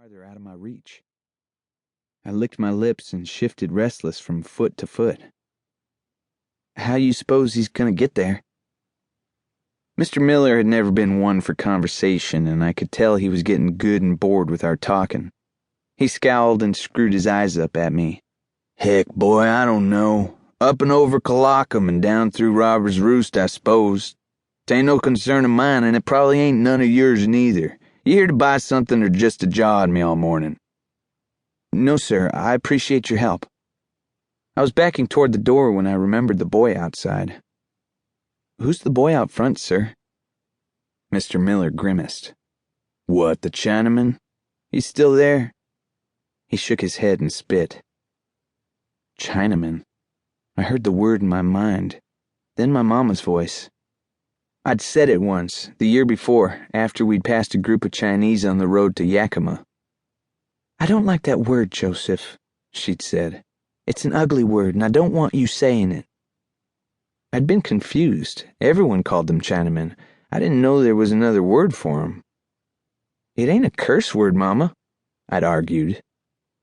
farther out of my reach. I licked my lips and shifted restless from foot to foot. How you suppose he's gonna get there? Mr. Miller had never been one for conversation, and I could tell he was getting good and bored with our talking. He scowled and screwed his eyes up at me. Heck, boy, I don't know. Up and over Colockum and down through Robber's Roost, I suppose. 'Tain't no concern of mine, and it probably ain't none of yours neither. You here to buy something or just to jaw at me all morning? No, sir, I appreciate your help. I was backing toward the door when I remembered the boy outside. Who's the boy out front, sir? Mr. Miller grimaced. What, the Chinaman? He's still there? He shook his head and spit. Chinaman. I heard the word in my mind, then my mama's voice. I'd said it once, the year before, after we'd passed a group of Chinese on the road to Yakima. I don't like that word, Joseph, she'd said. It's an ugly word, and I don't want you saying it. I'd been confused. Everyone called them Chinamen. I didn't know there was another word for 'em. It ain't a curse word, Mama, I'd argued.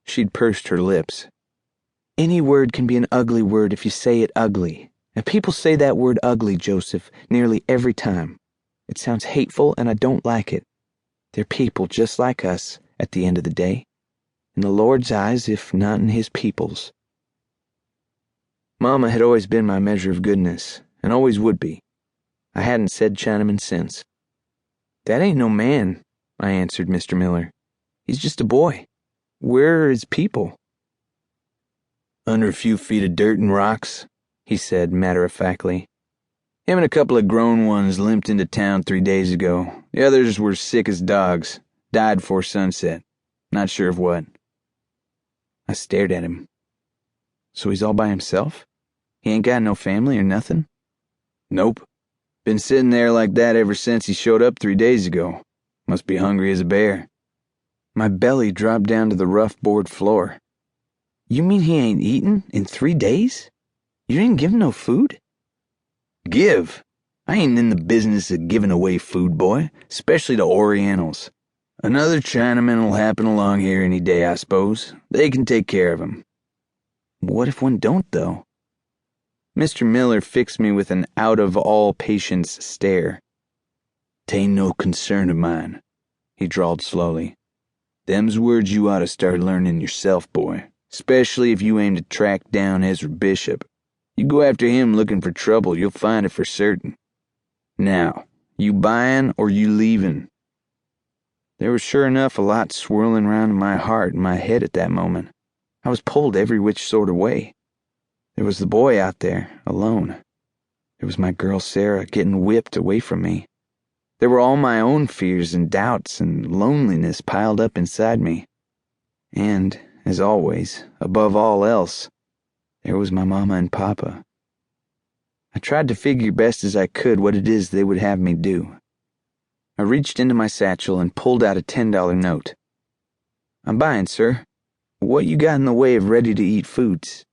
She'd pursed her lips. Any word can be an ugly word if you say it ugly. And people say that word ugly, Joseph, nearly every time. It sounds hateful, and I don't like it. They're people just like us, at the end of the day. In the Lord's eyes, if not in his people's. Mama had always been my measure of goodness, and always would be. I hadn't said Chinaman since. That ain't no man, I answered Mr. Miller. He's just a boy. Where are his people? Under a few feet of dirt and rocks, he said matter-of-factly. Him and a couple of grown ones limped into town 3 days ago. The others were sick as dogs. Died before sunset. Not sure of what. I stared at him. So he's all by himself? He ain't got no family or nothing? Nope. Been sitting there like that ever since he showed up 3 days ago. Must be hungry as a bear. My belly dropped down to the rough board floor. You mean he ain't eaten in 3 days? You didn't give him no food? Give? I ain't in the business of giving away food, boy, especially to Orientals. Another Chinaman will happen along here any day, I suppose. They can take care of him. What if one don't, though? Mr. Miller fixed me with an out-of-all-patience stare. 'Tain't no concern of mine, he drawled slowly. Them's words you ought to start learning yourself, boy, especially if you aim to track down Ezra Bishop. You go after him looking for trouble, you'll find it for certain. Now, you buyin' or you leavin'? There was sure enough a lot swirling around in my heart and my head at that moment. I was pulled every which sort of way. There was the boy out there, alone. There was my girl Sarah getting whipped away from me. There were all my own fears and doubts and loneliness piled up inside me. And, as always, above all else, there was my mama and papa. I tried to figure best as I could what it is they would have me do. I reached into my satchel and pulled out a $10 note. I'm buying, sir. What you got in the way of ready-to-eat foods?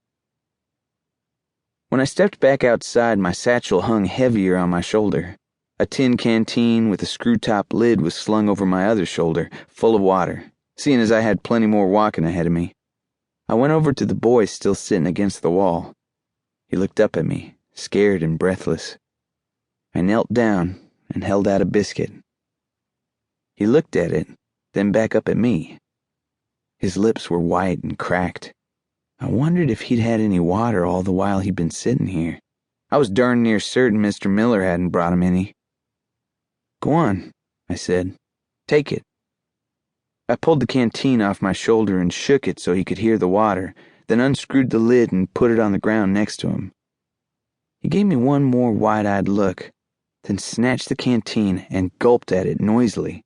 When I stepped back outside, my satchel hung heavier on my shoulder. A tin canteen with a screw-top lid was slung over my other shoulder, full of water, seeing as I had plenty more walking ahead of me. I went over to the boy still sitting against the wall. He looked up at me, scared and breathless. I knelt down and held out a biscuit. He looked at it, then back up at me. His lips were white and cracked. I wondered if he'd had any water all the while he'd been sitting here. I was darn near certain Mr. Miller hadn't brought him any. Go on, I said. Take it. I pulled the canteen off my shoulder and shook it so he could hear the water, then unscrewed the lid and put it on the ground next to him. He gave me one more wide-eyed look, then snatched the canteen and gulped at it noisily.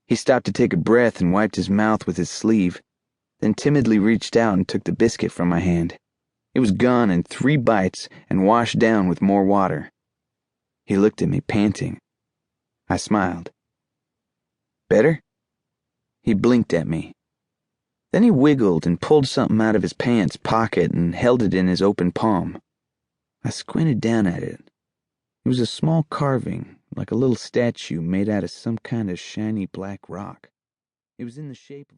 He stopped to take a breath and wiped his mouth with his sleeve, then timidly reached out and took the biscuit from my hand. It was gone in 3 bites and washed down with more water. He looked at me, panting. I smiled. Better? He blinked at me. Then he wiggled and pulled something out of his pants pocket and held it in his open palm. I squinted down at it. It was a small carving, like a little statue made out of some kind of shiny black rock. It was in the shape of